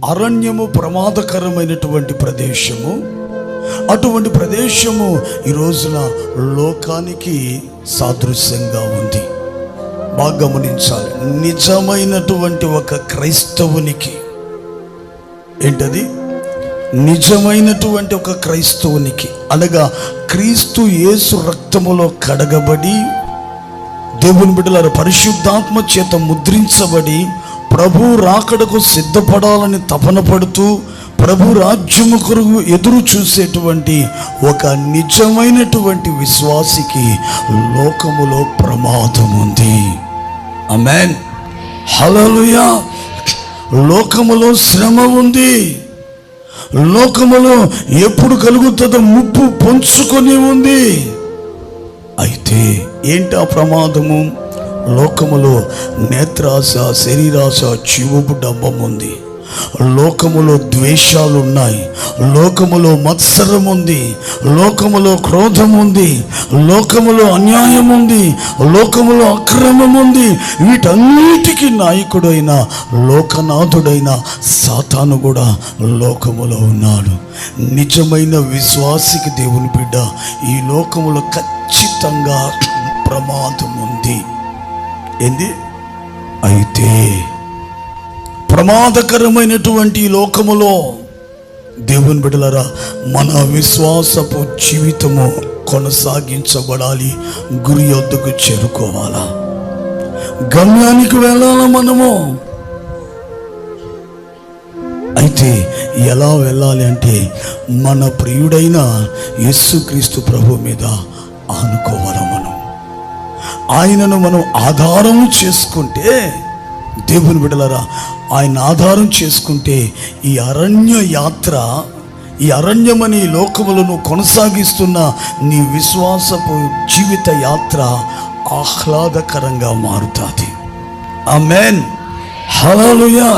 అరణ్యము ప్రమాదకరమైనటువంటి ప్రదేశము. అటువంటి ప్రదేశము ఈ రోజున లోకానికి సాదృశ్యంగా ఉంది. బాగా గమనించాలి. నిజమైనటువంటి ఒక క్రైస్తవునికి, ఏంటది? నిజమైనటువంటి ఒక క్రైస్తవునికి అనగా క్రీస్తు యేసు రక్తములో కడగబడి, దేవుని బిడ్డలారా పరిశుద్ధాత్మ చేత ముద్రించబడి, ప్రభు రాకడకు సిద్ధపడాలని తపన పడుతూ ప్రభు రాజ్యము కొరకు ఎదురు చూసేటువంటి ఒక నిజమైనటువంటి విశ్వాసికి లోకములో ప్రమాదం ఉంది. ఆమేన్, హల్లెలూయా. లోకములో శ్రమ ఉంది. లోకములో ఎప్పుడు కలుగుతుందో ముప్పు పొంచుకొని ఉంది. అయితే ఏంటి ఆ ప్రమాదము? లోకములో నేత్రాశ, శరీరాశ, జీవపు డంబం ఉంది. లోకములో ద్వేషాలు ఉన్నాయి. లోకములో మత్సరం ఉంది. లోకములో క్రోధం ఉంది. లోకములో అన్యాయం ఉంది. లోకములో అక్రమం ఉంది. వీటన్నిటికీ నాయకుడైన లోకనాథుడైన సాతాను కూడా లోకములో ఉన్నాడు. నిజమైన విశ్వాసికి దేవుని బిడ్డ ఈ లోకములో ఖచ్చితంగా ప్రమాదం ఉంది. ఏంది? అయితే ప్రమాదకరమైనటువంటి లోకములో దేవుని బిడ్డలారా మన విశ్వాసపు జీవితము కొనసాగించబడాలి. గురి వద్దకు చేరుకోవాలా, గమ్యానికి వెళ్ళాలా మనము. అయితే ఎలా వెళ్ళాలి అంటే మన ప్రియుడైన యేసుక్రీస్తు ప్రభు మీద ఆనుకోవాలి. ఆయనను మనం ఆధారం చేసుకుంటే, దేవుని బిడ్డలారా ఆయన ఆధారం చేసుకుంటే ఈ అరణ్య యాత్ర, ఈ అరణ్యమని లోకములను కొనసాగిస్తున్న నీ విశ్వాసపు జీవిత యాత్ర ఆహ్లాదకరంగా మారుతుంది. ఆమేన్, హల్లెలూయా.